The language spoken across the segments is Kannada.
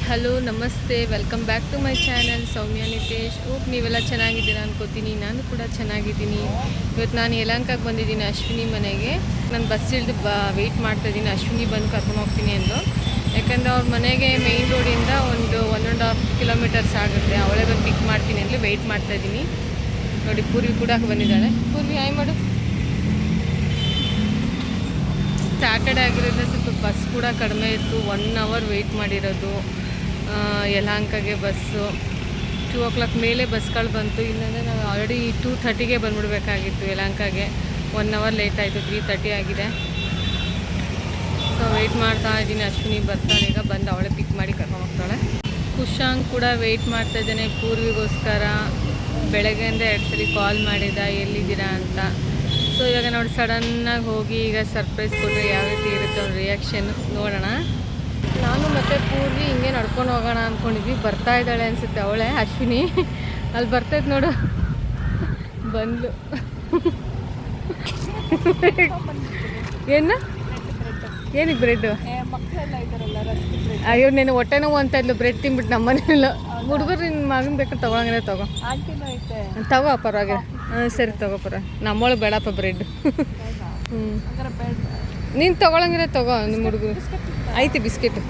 ಹಲೋ ನಮಸ್ತೆ, welcome back to my channel Soumya Nitesh. ನೀವೆಲ್ಲ ಚೆನ್ನಾಗಿದ್ದೀರಾ ಅನ್ಕೋತೀನಿ. ನಾನು ಕೂಡ ಚೆನ್ನಾಗಿದ್ದೀನಿ. ಇವತ್ತು ನಾನು ಯಲಹಂಕಕ್ಕೆ ಬಂದಿದ್ದೀನಿ ಅಶ್ವಿನಿ ಮನೆಗೆ. ನಾನು ಬಸ್ ಇಳಿದು ವೆಯ್ಟ್ ಮಾಡ್ತಾಯಿದ್ದೀನಿ. ಅಶ್ವಿನಿ ಬಂದು ಕರ್ಕೊಂಡು ಹೋಗ್ತೀನಿ ಅಂದು. ಯಾಕಂದರೆ ಅವ್ರ ಮನೆಗೆ ಮೇಯ್ನ್ ರೋಡಿಂದ ಒಂದು 1.5 ಕಿಲೋಮೀಟರ್ಸ್ ಆಗುತ್ತೆ. ಅವಳೇ ಬಂದು ಪಿಕ್ ಮಾಡ್ತೀನಿ ಅಂದರೆ ವೆಯ್ಟ್ ಮಾಡ್ತಾಯಿದ್ದೀನಿ. ನೋಡಿ, ಪೂರ್ವಿ ಕೂಡ ಬಂದಿದ್ದಾಳೆ. ಪೂರ್ವಿ ಹಾಯ್ ಮಾಡು. ಸ್ಯಾಟರ್ಡೆ ಆಗಿರೋದ್ರಿಂದ ಸ್ವಲ್ಪ ಬಸ್ ಕೂಡ ಕಡಿಮೆ ಇತ್ತು. 1 ಅವರ್ ವೆಯ್ಟ್ ಮಾಡಿರೋದು ಯಲಹಂಕಗೆ. ಬಸ್ಸು 2 o'clock ಮೇಲೆ ಬಸ್ಗಳು ಬಂತು. ಇಲ್ಲಾಂದರೆ ನಾವು ಆಲ್ರೆಡಿ 2:30ಗೆ ಬಂದುಬಿಡ್ಬೇಕಾಗಿತ್ತು ಯಲಹಂಕಗೆ. 1 ಅವರ್ ಲೇಟ್ ಆಯಿತು. 3:30 ಆಗಿದೆ. ಸೊ ವೆಯ್ಟ್ ಮಾಡ್ತಾ ಇದ್ದೀನಿ. ಅಶ್ವಿನಿ ಬರ್ತಾಳೆ, ಈಗ ಬಂದು ಅವಳೇ ಪಿಕ್ ಮಾಡಿ ಕರ್ಕೊಂಡು ಹೋಗ್ತಾಳೆ. ಕುಶಾಂಕ್ ಕೂಡ ವೆಯ್ಟ್ ಮಾಡ್ತಾಯಿದ್ದಾನೆ ಪೂರ್ವಿಗೋಸ್ಕರ. ಬೆಳಗ್ಗೆಯಿಂದ 2 ಸಲ ಕಾಲ್ ಮಾಡಿದ ಎಲ್ಲಿದ್ದೀರಾ ಅಂತ. ಸೊ ಇವಾಗ ನೋಡಿ, ಸಡನ್ನಾಗಿ ಹೋಗಿ ಈಗ ಸರ್ಪ್ರೈಸ್ ಕೊಟ್ಟರೆ ಯಾವ ರೀತಿ ಇರುತ್ತೆ ಅವ್ರ ರಿಯಾಕ್ಷನ್ ನೋಡೋಣ. ನಾನು ಮತ್ತು ಪೂರ್ವಿ ಹಿಂಗೆ ನಡ್ಕೊಂಡು ಹೋಗೋಣ ಅಂದ್ಕೊಂಡಿದ್ವಿ. ಬರ್ತಾ ಇದ್ದಾಳೆ ಅನಿಸುತ್ತೆ ಅವಳೇ, ಅಶ್ವಿನಿ. ಅಲ್ಲಿ ಬರ್ತೈತೆ ನೋಡು, ಬಂದು. ಏನಿಗೆ ಬ್ರೆಡ್ಡು? ಅಯ್ಯೋ, ನೀನು ಹೊಟ್ಟೆ ನೋವು ಅಂತ ಇದ್ಲು. ಬ್ರೆಡ್ ತಿನ್ಬಿಟ್ಟು ನಮ್ಮನೆಲ್ಲ ಹುಡುಗರು ನಿನ್ನ ಮಗನ ಬೇಕಾದ್ರೆ ತೊಗೊಳಂಗಿದ್ರೆ ತಗೋ ಪರವಾಗಿಲ್ಲ. ಸರಿ ತಗೋ ನಮ್ಮೊಳಗೆ ಬೇಡಪ್ಪ ಬ್ರೆಡ್. ನೀನು ತೊಗೊಳಂಗಿದ್ರೆ ತಗೋ. ನಿಮ್ಮ ಹುಡುಗರು ಐತಿ ಬಿಸ್ಕೆಟು.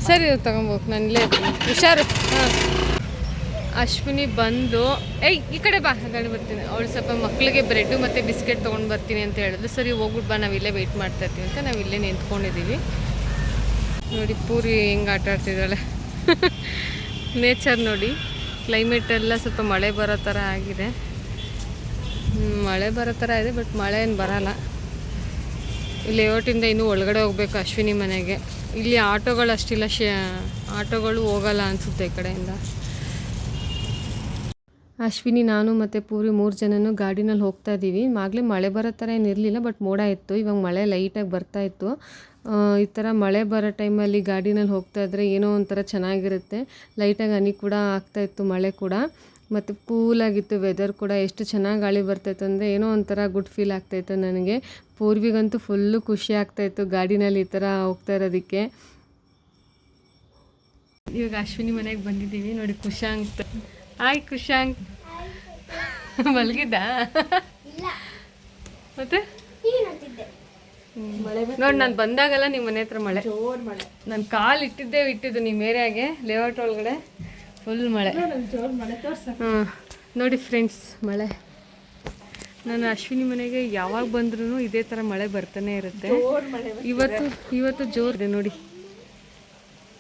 ಸರಿ ತಗೊಂಬೋಕು. ನಾನು ಇಲ್ಲೇ ಹುಷಾರು. ಅಶ್ವಿನಿ ಬಂದು ಈ ಕಡೆ ಬಾ, ಗಂಡು ಬರ್ತೀನಿ. ಅವಳು ಸ್ವಲ್ಪ ಮಕ್ಕಳಿಗೆ ಬ್ರೆಡ್ಡು ಮತ್ತು ಬಿಸ್ಕೆಟ್ ತೊಗೊಂಡು ಬರ್ತೀನಿ ಅಂತ ಹೇಳಿದ್ಲು. ಸರಿ ಹೋಗ್ಬಿಟ್ಟು ಬಾ, ನಾವಿಲ್ಲೇ ವೆಯ್ಟ್ ಮಾಡ್ತಾ ಇರ್ತೀವಿ ಅಂತ ನಾವಿಲ್ಲೇ ನಿಂತ್ಕೊಂಡಿದ್ದೀವಿ. ನೋಡಿ ಪೂರಿ ಹೆಂಗೆ ಆಟ ಆಡ್ತಿದ್ದಾಳೆ. ನೇಚರ್ ನೋಡಿ, ಕ್ಲೈಮೇಟೆಲ್ಲ ಸ್ವಲ್ಪ ಮಳೆ ಬರೋ ಥರ ಆಗಿದೆ. ಮಳೆ ಬರೋ ಥರ ಇದೆ, ಬಟ್ ಮಳೆ ಏನು ಬರೋಲ್ಲ. ಲೇಔಟಿಂದ ಇನ್ನೂ ಒಳಗಡೆ ಹೋಗ್ಬೇಕು ಅಶ್ವಿನಿ ಮನೆಗೆ. ಇಲ್ಲಿ ಆಟೋಗಳು ಅಷ್ಟಿಲ್ಲ, ಆಟೋಗಳು ಹೋಗಲ್ಲ ಅನಿಸುತ್ತೆ ಈ ಕಡೆಯಿಂದ. ಅಶ್ವಿನಿ, ನಾನು ಮತ್ತು ಪೂರಿ 3 ಜನನೂ ಗಾಡಿನಲ್ಲಿ ಹೋಗ್ತಾ ಇದ್ದೀವಿ. ಆಗಲೇ ಮಳೆ ಬರೋ ಥರ ಏನು ಇರಲಿಲ್ಲ, ಬಟ್ ಮೋಡ ಇತ್ತು. ಇವಾಗ ಮಳೆ ಲೈಟಾಗಿ ಬರ್ತಾಯಿತ್ತು. ಈ ಥರ ಮಳೆ ಬರೋ ಟೈಮಲ್ಲಿ ಗಾಡಿನಲ್ಲಿ ಹೋಗ್ತಾ ಇದ್ದರೆ ಏನೋ ಒಂಥರ ಚೆನ್ನಾಗಿರುತ್ತೆ. ಲೈಟಾಗಿ ಹನಿ ಕೂಡ ಆಗ್ತಾಯಿತ್ತು, ಮಳೆ ಕೂಡ. ಮತ್ತು ಕೂಲಾಗಿತ್ತು ವೆದರ್ ಕೂಡ. ಎಷ್ಟು ಚೆನ್ನಾಗಿ ಗಾಳಿ ಬರ್ತಾಯಿತ್ತು ಅಂದರೆ ಏನೋ ಒಂಥರ ಗುಡ್ ಫೀಲ್ ಆಗ್ತಾಯಿತ್ತು ನನಗೆ. ಪೂರ್ವಿಗಂತೂ ಫುಲ್ಲು ಖುಷಿ ಆಗ್ತಾಯಿತ್ತು ಗಾಡಿನಲ್ಲಿ ಈ ಥರ ಹೋಗ್ತಾ ಇರೋದಕ್ಕೆ. ಇವಾಗ ಅಶ್ವಿನಿ ಮನೆಗೆ ಬಂದಿದ್ದೀವಿ. ನೋಡಿ ಕುಶಾಂಕ್. ಹಾಯ್ ಕುಶಾಂಕ್. ಮಲಗಿದ್ದ ಮತ್ತೆ ನೋಡಿ, ನಾನು ಬಂದಾಗಲ್ಲ ನಿಮ್ಮ ಮನೆ ಹತ್ರ ಮಳೆ. ನಾನು ಕಾಲು ಇಟ್ಟಿದ್ದು ನಿಮ್ಮ ಏರಿಯಾಗೆ, ಲೇಔಟ್ ಒಳಗಡೆ ಫುಲ್ ಮಳೆ. ಹಾಂ ನೋಡಿ ಫ್ರೆಂಡ್ಸ್, ಮಳೆ. ನಾನು ಅಶ್ವಿನಿ ಮನೆಗೆ ಯಾವಾಗ ಬಂದ್ರೂ ಇದೇ ಥರ ಮಳೆ ಬರ್ತಾನೆ ಇರುತ್ತೆ. ಇವತ್ತು ಜೋರಿದೆ ನೋಡಿ,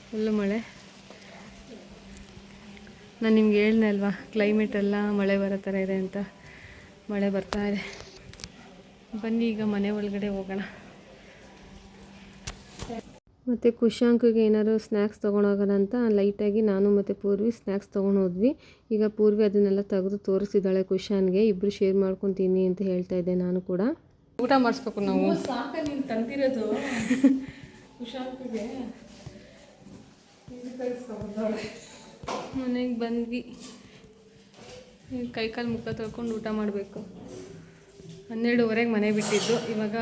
ಫುಲ್ಲು ಮಳೆ. ನಾನು ನಿಮ್ಗೆ ಹೇಳ್ದೆ ಅಲ್ವಾ, ಕ್ಲೈಮೇಟೆಲ್ಲ ಮಳೆ ಬರೋ ಥರ ಇದೆ ಅಂತ. ಮಳೆ ಬರ್ತಾ ಇದೆ. ಬನ್ನಿ ಈಗ ಮನೆ ಒಳಗಡೆ ಹೋಗೋಣ. ಮತ್ತು ಕುಶಾಂಕಿಗೆ ಏನಾದ್ರು ಸ್ನ್ಯಾಕ್ಸ್ ತೊಗೊಂಡೋಗೋಣ ಅಂತ ಲೈಟಾಗಿ ನಾನು ಮತ್ತು ಪೂರ್ವಿ ಸ್ನ್ಯಾಕ್ಸ್ ತೊಗೊಂಡು ಹೋದ್ವಿ. ಈಗ ಪೂರ್ವಿ ಅದನ್ನೆಲ್ಲ ತೆಗೆದು ತೋರಿಸಿದ್ದಾಳೆ ಕುಶಾನ್ಗೆ. ಇಬ್ಬರು ಶೇರ್ ಮಾಡ್ಕೊತೀನಿ ಅಂತ ಹೇಳ್ತಾ ಇದ್ದೆ ನಾನು ಕೂಡ. ಊಟ ಮಾಡಿಸ್ಬೇಕು ನಾವು. ತಂದಿರೋದು ಕುಶಾಂಕಿಗೆ. ಮನೆಗೆ ಬಂದ್ವಿ. ಕೈಕಾಲು ಮುಖ ತೊಳ್ಕೊಂಡು ಊಟ ಮಾಡಬೇಕು. 12:30ಗೆ ಮನೆ ಬಿಟ್ಟಿದ್ದು, ಇವಾಗ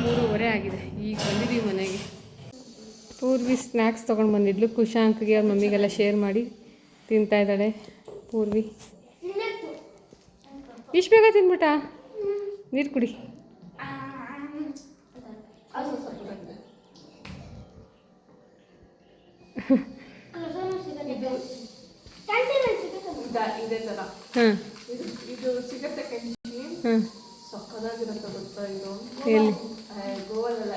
3:30 ಆಗಿದೆ. ಈಗ ಬಂದಿದ್ದೀವಿ ಮನೆಗೆ. ಪೂರ್ವಿ ಸ್ನ್ಯಾಕ್ಸ್ ತೊಗೊಂಡು ಬಂದಿದ್ಲು. ಕುಶಾಂಕ್ಗೆ ಅವ್ರ ಮಮ್ಮಿಗೆಲ್ಲ ಶೇರ್ ಮಾಡಿ ತಿಂತಾ ಇದ್ದಾಳೆ ಪೂರ್ವಿ. ಇಷ್ಟು ಬೇಗ ತಿನ್ಬಿಟ್ಟ? ನೀರು ಕುಡಿ. ಇದೇ ಥರ ಇದು ಸಿಗುತ್ತೆ ಕೆಂಚಿ. ಸಕ್ಕದಾಗಿರುತ್ತೆ ಗೊತ್ತಾ ಇದು. ಎಲ್ಲಿ? ಗೋವಾದಲ್ಲ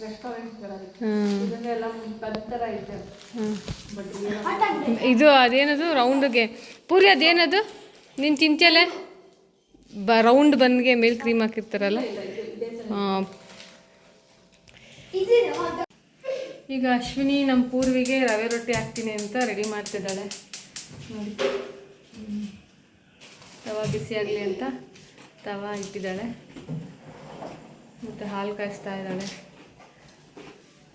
ರೆಸ್ಟೋರೆಂಟ್ಗಳಲ್ಲಿ ಇದನ್ನೆಲ್ಲ ಥರ ಇದೆ. ಇದು ಅದೇನದು ರೌಂಡ್ಗೆ ಪೂರಿ, ಅದೇನದು ನೀನು ತಿಂತಿಯಲ್ಲ ರೌಂಡ್ ಬಂದ್ಗೆ ಮೇಲೆ ಕ್ರೀಮ್ ಹಾಕಿರ್ತಾರಲ್ಲ. ಹಾಂ. ಈಗ ಅಶ್ವಿನಿ ನಮ್ಮ ಪೂರ್ವಿಗೆ ರವೆ ರೊಟ್ಟಿ ಹಾಕ್ತೀನಿ ಅಂತ ರೆಡಿ ಮಾಡ್ತಿದ್ದಾಳೆ ನೋಡಿ. ತವಾ ಬಿಸಿ ಆಗಲಿ ಅಂತ ತವಾ ಇಟ್ಟಿದ್ದಾಳೆ. ಮತ್ತು ಹಾಲು ಕಾಯಿಸ್ತಾ ಇದ್ದಾಳೆ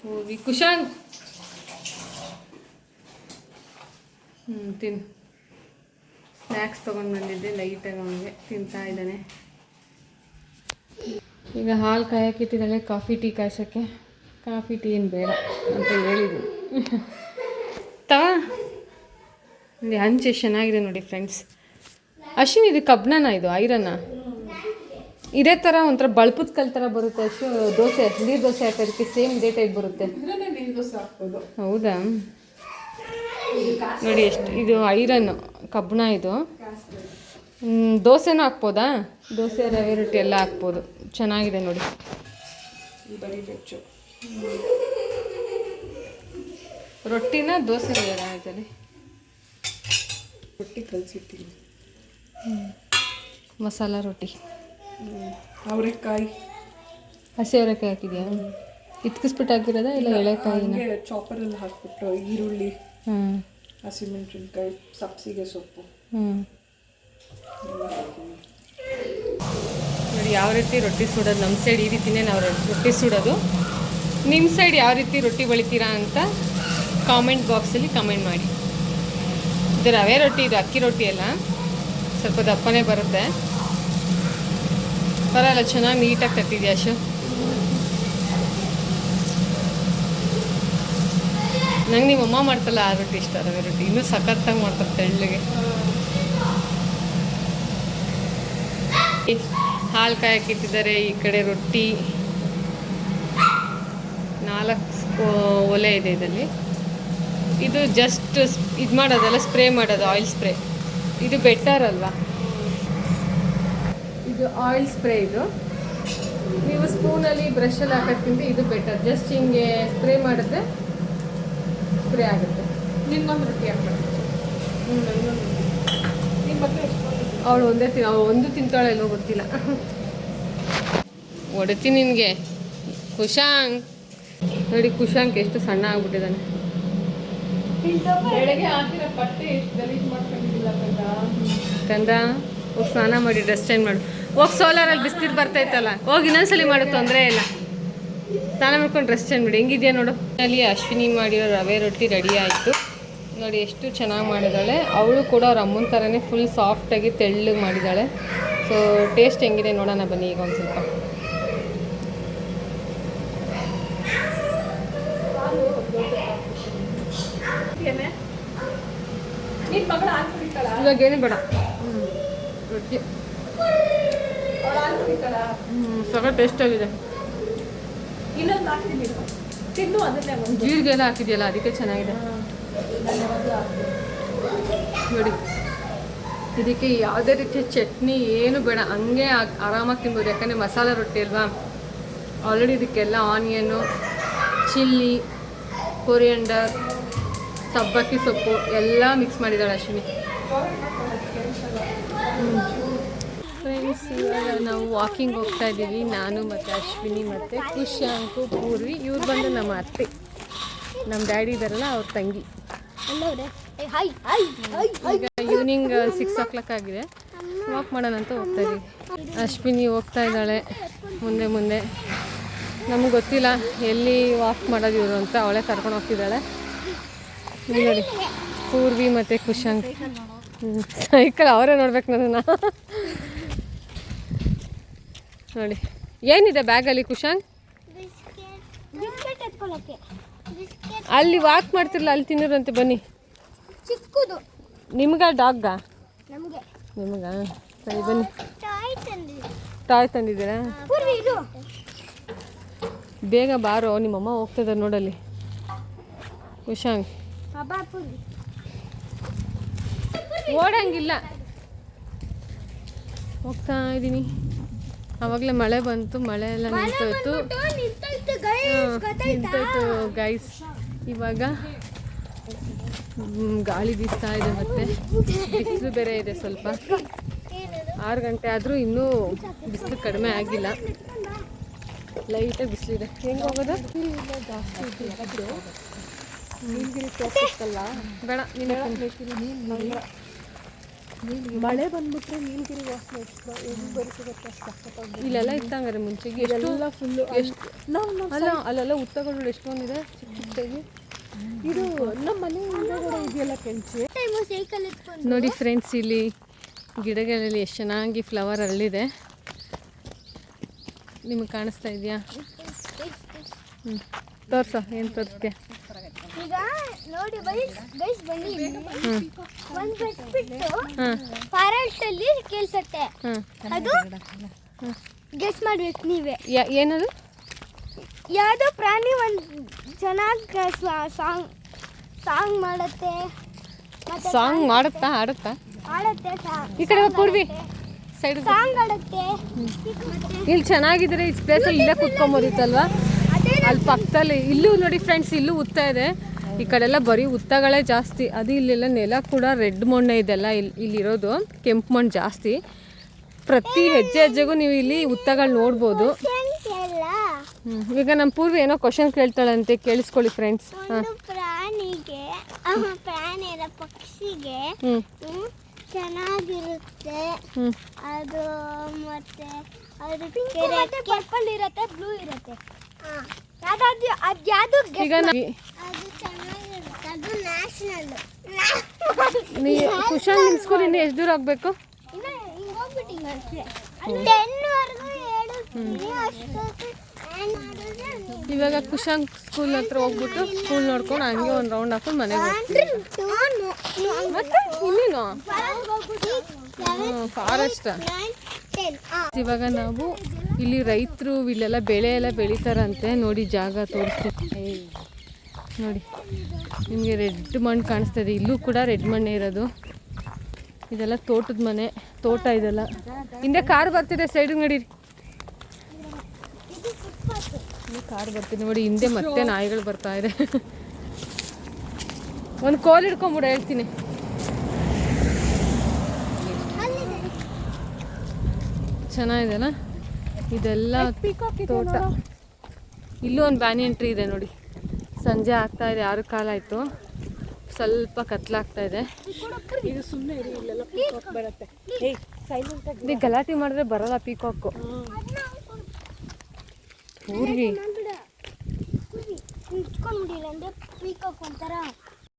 ಪೂರ್ವಿ. ಕುಶಾಂಕ್ ತಿನ್ನು. ಸ್ನ್ಯಾಕ್ಸ್ ತೊಗೊಂಡು ಬಂದಿದ್ದೆ ಲೈಟಾಗಿ ಅವನಿಗೆ ತಿಂತಾ ಇದ್ದಾನೆ. ಈಗ ಹಾಲು ಕಾಯಕ್ಕಿಟ್ಟಿದ್ದಾಳೆ ಕಾಫಿ ಟೀ ಕಾಯ್ಸೋಕ್ಕೆ. ಕಾಫಿ ಟೀ ಏನು ಬೇಡ ಅಂತ ಹೇಳಿದ್ದೀನಿ. ಇದು ಹಂಚೆ ಚೆನ್ನಾಗಿದೆ ನೋಡಿ ಫ್ರೆಂಡ್ಸ್. ಅಶ್ವಿನಿ ಇದು ಕಬ್ಬಿಣ ಇದು ಐರನ್ನ ಇದೇ ಥರ ಒಂಥರ ಬಳ್ಪದ ಕಲ್ ಥರ ಬರುತ್ತೆ. ಅಷ್ಟು ದೋಸೆ ನೀರು ದೋಸೆ ಹಾಕೋದಕ್ಕೆ ಸೇಮ್ ಇದೇ ಟೈಪ್ ಬರುತ್ತೆ. ಹೌದಾ ನೋಡಿ ಎಷ್ಟು ಇದು ಐರನ್ನು ಕಬ್ಬಿಣ ಇದು. ದೋಸೆನೂ ಹಾಕ್ಬೋದಾ? ದೋಸೆ ರವೆ ರೊಟ್ಟಿ ಎಲ್ಲ ಹಾಕ್ಬೋದು. ಚೆನ್ನಾಗಿದೆ ನೋಡಿ. ರೊಟ್ಟಿನ ದೋಸೆ ಇದರಲ್ಲಿ ರೊಟ್ಟಿ ಕಲಿಸಿರ್ತೀನಿ. ಮಸಾಲ ರೊಟ್ಟಿ. ಅವರೆಕಾಯಿ ಹಸಿ ಅವರೆಕಾಯಿ ಹಾಕಿದ್ಯಾ? ಇತ್ಕಿಸ್ಬಿಟ್ಟು ಹಾಕಿರೋದ ಇಲ್ಲ ಎಳೆಕಾಯಿನ? ಚಾಪರಲ್ಲಿ ಹಾಕ್ಬಿಟ್ಟು ಈರುಳ್ಳಿ, ಹಸಿಮೆಣಸಿನ್ಕಾಯಿ, ಸಬ್ಸಿಗೆ ಸೊಪ್ಪು ನೋಡಿ ಯಾವ ರೀತಿ ರೊಟ್ಟಿ ಸುಡೋದು. ನಮ್ಮ ಸೈಡ್ ಈ ರೀತಿಯೇ ನಾವು ರೊಟ್ಟಿ ಸುಡೋದು. ನಿಮ್ಮ ಸೈಡ್ ಯಾವ ರೀತಿ ರೊಟ್ಟಿ ಬಳಿತೀರಾ ಅಂತ ಕಾಮೆಂಟ್ ಬಾಕ್ಸಲ್ಲಿ ಕಮೆಂಟ್ ಮಾಡಿ. ಇದು ರವೆ ರೊಟ್ಟಿ, ಇದು ಅಕ್ಕಿ ರೊಟ್ಟಿ ಅಲ್ಲ, ಸ್ವಲ್ಪ ದಪ್ಪನೇ ಬರುತ್ತೆ. ಪರವಾಗಿಲ್ಲ, ಚೆನ್ನಾಗಿ ನೀಟಾಗಿ ತಟ್ಟಿದ್ಯಾ ಅಶು. ನಂಗೆ ನಿಮ್ಮ ಅಮ್ಮ ಮಾಡ್ತಲ್ಲ ಆ ರೊಟ್ಟಿ ಇಷ್ಟ, ರವೆ ರೊಟ್ಟಿ ಇನ್ನೂ ಸಖತ್ತಾಗಿ ಮಾಡ್ತಾರೆ ತೆಳ್ಳಗೆ. ಹಾಲು ಕಾಯಕ್ಕಿಟ್ಟಿದ್ದಾರೆ. ಈ ಕಡೆ ರೊಟ್ಟಿ, 4 ಒಲೆ ಇದೆ ಇದರಲ್ಲಿ. ಇದು ಜಸ್ಟ್ ಇದು ಮಾಡೋದಲ್ಲ, ಸ್ಪ್ರೇ ಮಾಡೋದು, ಆಯಿಲ್ ಸ್ಪ್ರೇ. ಇದು ಬೆಟರ್ ಅಲ್ವಾ? ಇದು ಆಯಿಲ್ ಸ್ಪ್ರೇ. ಇದು ನೀವು ಸ್ಪೂನಲ್ಲಿ ಬ್ರಷಲ್ಲಿ ಹಾಕೋದ್ಕಿಂತ ಇದು ಬೆಟರ್. ಜಸ್ಟ್ ಹಿಂಗೆ ಸ್ಪ್ರೇ ಮಾಡಿದ್ರೆ ಸ್ಪ್ರೇ ಆಗುತ್ತೆ. ನಿನ್ಗೊಂದು ರೊಟ್ಟಿ ಹಾಕ್ಬೇಕು. ನಿಮ್ಮ ಬಗ್ಗೆ ಅವಳು ಅವಳು ಒಂದು ತಿಂತಾಳೆ ಇಲ್ಲೋ ಗೊತ್ತಿಲ್ಲ. ಹೊಡಿತೀನಿ ನಿನಗೆ. ಕುಶಾಂಕ್ ನೋಡಿ, ಕುಶಾಂಕ್ ಎಷ್ಟು ಸಣ್ಣ ಆಗ್ಬಿಟ್ಟಿದ್ದಾನೆ. ಬೆಳಗ್ಗೆ ಹಾಕಿರೋ ಬಟ್ಟೆ ಎಷ್ಟು ಗಲೀಜು ಮಾಡ್ಕೊಂಡಿದ್ದಿಲ್ಲ ಕಂದ. ಹೋಗಿ ಸ್ನಾನ ಮಾಡಿ ಡ್ರೆಸ್ ಚೇಂಜ್ ಮಾಡು. ಹೋಗಿ ಸೋಲಾರಲ್ಲಿ ಬಿಸ್ನೀರು ಬರ್ತೈತಲ್ಲ, ಹೋಗಿ ಇನ್ನೊಂದ್ಸಲಿ ಮಾಡೋ ತೊಂದರೆ ಇಲ್ಲ. ಸ್ನಾನ ಮಾಡ್ಕೊಂಡು ಡ್ರೆಸ್ ಚೇಂಜ್ ಮಾಡಿ. ಹೆಂಗಿದೆಯಾ ನೋಡು. ಅಲ್ಲಿ ಅಶ್ವಿನಿ ಮಾಡಿರೋ ರವೆ ರೊಟ್ಟಿ ರೆಡಿ ಆಯಿತು ನೋಡಿ. ಎಷ್ಟು ಚೆನ್ನಾಗಿ ಮಾಡಿದ್ದಾಳೆ. ಅವಳು ಕೂಡ ಅವ್ರ ಅಮ್ಮನ ಥರನೇ ಫುಲ್ ಸಾಫ್ಟಾಗಿ ತೆಳ್ಳಗೆ ಮಾಡಿದ್ದಾಳೆ. ಸೊ ಟೇಸ್ಟ್ ಹೆಂಗಿದೆ ನೋಡೋಣ ಬನ್ನಿ ಈಗ ಒಂದು ಸ್ವಲ್ಪ. ಇವಾಗೇನು ಬೇಡ. ರೊಟ್ಟಿ ಸಖತ್ ಟೇಸ್ಟ್ ಆಗಿದೆ. ಇನ್ನೊಂದು ಹಾಕ್ತೀನಿ ತಿನ್ನು. ಅದನ್ನೇ ಜೀರಿಗೆ ಎಲ್ಲ ಹಾಕಿದೆಯಲ್ಲ ಅದಕ್ಕೆ ಚೆನ್ನಾಗಿದೆ ನೋಡಿ. ಇದಕ್ಕೆ ಯಾವುದೇ ರೀತಿಯ ಚಟ್ನಿ ಏನು ಬೇಡ, ಹಂಗೆ ಆರಾಮಾಗಿ ತಿನ್ಬೋದು. ಯಾಕಂದರೆ ಮಸಾಲೆ ರೊಟ್ಟಿ ಅಲ್ವಾ. ಆಲ್ರೆಡಿ ಇದಕ್ಕೆಲ್ಲ ಆನಿಯನ್ನು, ಚಿಲ್ಲಿ, ಕೊರಿಯಂಡರ್, ಸಬ್ಬಕ್ಕಿ ಸೊಪ್ಪು ಎಲ್ಲ ಮಿಕ್ಸ್ ಮಾಡಿದ್ದಾಳೆ ಅಶ್ವಿನಿ. ಫ್ರೆಂಡ್ಸ್, ಇವಾಗ ನಾವು ವಾಕಿಂಗ್ ಹೋಗ್ತಾ ಇದ್ದೀವಿ. ನಾನು ಮತ್ತು ಅಶ್ವಿನಿ ಮತ್ತು ಕುಶಾಂಕು, ಪೂರ್ವಿ. ಇವ್ರು ಬಂದು ನಮ್ಮ ಅತ್ತೆ, ನಮ್ಮ ಡ್ಯಾಡಿ ಇದ್ದಾರಲ್ಲ ಅವ್ರ ತಂಗಿ. ಈಗ ಈವ್ನಿಂಗ್ 6 o'clock ಆಗಿದೆ. ವಾಕ್ ಮಾಡೋಣ ಅಂತ ಹೋಗ್ತಾ ಇದ್ದೀವಿ. ಅಶ್ವಿನಿ ಹೋಗ್ತಾ ಇದ್ದಾಳೆ ಮುಂದೆ ಮುಂದೆ. ನಮ್ಗೆ ಗೊತ್ತಿಲ್ಲ ಎಲ್ಲಿ ವಾಕ್ ಮಾಡೋದು ಇವರು ಅಂತ. ಅವಳೇ ಕರ್ಕೊಂಡು ಹೋಗ್ತಿದ್ದಾಳೆ ನೋಡಿ. ಪೂರ್ವಿ ಮತ್ತು ಕುಶಾಂಕ್ ಸೈಕಲ್ ಅವರೇ ನೋಡ್ಬೇಕು ನನ್ನನ್ನು ನೋಡಿ. ಏನಿದೆ ಬ್ಯಾಗಲ್ಲಿ ಕುಶಾಂಕ್? ಅಲ್ಲಿ ವಾಕ್ ಮಾಡ್ತಿರಲ್ಲ, ಅಲ್ಲಿ ತಿನ್ನೋರಂತೆ. ಬನ್ನಿ. ನಿಮ್ಗ ಡಾಗ್ಗ? ನಿಮ್ಗ? ಸರಿ ಬನ್ನಿ. ಟಾಯ್ ತಂದಿದ್ದೀರಾ? ಬೇಗ ಬಾರೋ, ನಿಮ್ಮಮ್ಮ ಹೋಗ್ತಿದ್ದಾರೆ ನೋಡಲ್ಲಿ. ಕುಶಾಂಕ್ ಓಡಂಗಿಲ್ಲ. ಹೋಗ್ತಾ ಇದ್ದೀನಿ. ಆವಾಗಲೇ ಮಳೆ ಬಂತು, ಮಳೆ ಎಲ್ಲ ನಿಂತೋಯ್ತು. ನಿಂತೋಯ್ತು ಗೈಸ್. ಇವಾಗ ಗಾಳಿ ಬೀಸ್ತಾ ಇದೆ, ಮತ್ತೆ ಬಿಸಿಲು ಬೇರೆ ಇದೆ ಸ್ವಲ್ಪ. 6 ಗಂಟೆ ಆದರೂ ಇನ್ನೂ ಬಿಸಿಲು ಕಡಿಮೆ ಆಗಿಲ್ಲ. ಲೈಟಾಗಿ ಬಿಸಿಲಿದೆ. ಹೆಂಗೆ ಹೋಗೋದು? ನೀಲಗಿರಿ ತೋರಿಸುತ್ತಲ್ಲ, ಬೇಡ ಮಳೆ ಬಂದ್ಬಿಟ್ರೆ ನೀಲಗಿರಿ ವಾಸನೆ ಹೆಂಗೆ ಬರ್ತದೆ ಅಷ್ಟು. ಇಲ್ಲೆಲ್ಲ ಇತ್ತಂಗಾರೆ ಮುಂಚೆಗೆ ಎಲ್ಲ ಫುಲ್ಲು. ಎಷ್ಟು ಅಲ್ಲ ಅಲ್ಲೆಲ್ಲ ಉತ್ತಗಳು ಎಷ್ಟೊಂದಿದೆ ಚಿಕ್ಕ ಚಿಕ್ಕದಾಗಿ. ಇದು ನಮ್ಮ ಮನೆ ಹಿಂದೆಗಡೆ ಇದೆಯಲ್ಲ ಕೆಂಚು. ನೋಡಿ ಫ್ರೆಂಡ್ಸ್, ಇಲ್ಲಿ ಗಿಡಗಳಲ್ಲಿ ಎಷ್ಟು ಚೆನ್ನಾಗಿ ಫ್ಲವರ್ ಅರಳಿದೆ. ನಿಮಗೆ ಕಾಣಿಸ್ತಾ ಇದೆಯಾ? ಹ್ಞೂ ತೋರ್ಸೋ, ಏನು ತೋರಿಸ್ತೀಯ? ಈಗ ನೋಡಿ ಗೈಸ್ ಬನ್ನಿ. ಒಂದು ಬಿಟ್ಟು ಫಾರೆಸ್ಟ್ ಅಲ್ಲಿ ಕೇಳಿಸುತ್ತೆ. ಅದು ಗೆಸ್ ಮಾಡ್ಬೇಕು ನೀವೇ. ಏನದು? ಯಾವುದೋ ಪ್ರಾಣಿ ಒಂದು ಚೆನ್ನಾಗಿ ಸಾಂಗ್ ಮಾಡುತ್ತೆ. ಸಾಂಗ್ ಮಾಡುತ್ತಾ, ಆಡುತ್ತಾ? ಆಡುತ್ತೆ. ಈ ಕಡೆ ಪೂರ್ವಿ ಸೈಡ್ ಸಾಂಗ್ ಆಡುತ್ತೆ. ಇಲ್ಲಿ ಚೆನ್ನಾಗಿದ್ರೆ ಈ ಪ್ಲೇಸಲ್ಲಿ ಇಲ್ಲೇ ಕುತ್ಕೊಂಬೋದಿತ್ತಲ್ವಾ? ಅಲ್ಲಿ ಪಕ್ಕದಲ್ಲಿ ಇಲ್ಲೂ ನೋಡಿ ಫ್ರೆಂಡ್ಸ್, ಇಲ್ಲೂ ಉತ್ತ ಇದೆ. ಈ ಕಡೆ ಎಲ್ಲ ಬರೀ ಉತ್ತಗಳೇ ಜಾಸ್ತಿ. ಅದು ಇಲ್ಲೆಲ್ಲ ನೆಲ ಕೂಡ ರೆಡ್ ಮಣ್ಣೆ ಇದೆಲ್ಲ. ಇಲ್ಲಿರೋದು ಕೆಂಪು ಮಣ್ಣು ಜಾಸ್ತಿ. ಪ್ರತಿ ಹೆಜ್ಜೆ ಹೆಜ್ಜೆಗೂ ನೀವು ಇಲ್ಲಿ ಉತ್ತಗಳು ನೋಡ್ಬೋದು. ಈಗ ನಮ್ಮ ಪೂರ್ವಿ ಏನೋ ಕ್ವಶನ್ ಕೇಳ್ತಾಳಂತೆ, ಕೇಳಿಸ್ಕೊಳ್ಳಿ ಫ್ರೆಂಡ್ಸ್. ಪ್ರಾಣಿಗೆ ಪಕ್ಷಿಗೆ ಚೆನ್ನಾಗಿರುತ್ತೆ ಅದು. ಮತ್ತೆ ಅದು ಪರ್ಪಲ್ ಇರುತ್ತೆ, ಬ್ಲೂ ಇರುತ್ತೆ. ಈಗ ಕ್ವಶನ್ ನಿಲ್ಸ್ಕೊಂಡು ಇನ್ನು ಎಷ್ಟು ದೂರ ಆಗಬೇಕು? ಇವಾಗ ಕುಶಾಂಗ್ ಸ್ಕೂಲ್ ಹತ್ರ ಹೋಗ್ಬಿಟ್ಟು ಸ್ಕೂಲ್ ನೋಡ್ಕೊಂಡು ಹಂಗೆ ಒಂದು ರೌಂಡ್ ಹಾಕೊಂಡು ಮನೆಗೆ ಹೋಗ್ತೀವಿ. ಮತ್ತೆ ಇನ್ನೇನು ಫಾರೆಸ್ಟ್. ಇವಾಗ ನಾವು ಇಲ್ಲಿ ರೈತರು ಇಲ್ಲೆಲ್ಲ ಬೆಳೆ ಎಲ್ಲ ಬೆಳಿತಾರಂತೆ. ನೋಡಿ ಜಾಗ ತೋರಿಸ್ತೀವಿ ನೋಡಿ. ನಿಮಗೆ ರೆಡ್ ಮಣ್ಣು ಕಾಣಿಸ್ತದೆ. ಇಲ್ಲೂ ಕೂಡ ರೆಡ್ ಮಣ್ಣೆ ಇರೋದು. ಇದೆಲ್ಲ ತೋಟದ ಮನೆ, ತೋಟ ಇದೆಲ್ಲ. ಹಿಂದೆ ಕಾರ್ ಬರ್ತಿದೆ, ಸೈಡಿಗೆ ನಡೀರಿ. ಕಾರ್ ಬರ್ತಿದೆ ನೋಡಿ, ಹಿಂದೆ ಮತ್ತೆ ನಾಯಿಗಳು ಬರ್ತಾ ಇದೆ. ಒಂದು ಕೋಲ್ ಹಿಡ್ಕೊಂಬಿಡ, ಹೇಳ್ತೀನಿ. ಚೆನ್ನಾಗಿದೆಲ್ಲ ಇದೆಲ್ಲ ತೋಟ. ಇಲ್ಲೂ ಒಂದು ಬ್ಯಾನಿಯನ್ ಟ್ರೀ ಇದೆ ನೋಡಿ. ಸಂಜೆ ಆಗ್ತಾ ಇದೆ, 6 ಕಾಲ ಆಯಿತು. ಸ್ವಲ್ಪ ಕತ್ಲಾಗ್ತಾ ಇದೆ. ಗಲಾಟೆ ಮಾಡಿದ್ರೆ ಬರಲ್ಲ ಪೀಕಾಕು. ಪೂರ್ವಿ ಪೀಕಾಕ್ ಒಂಥರ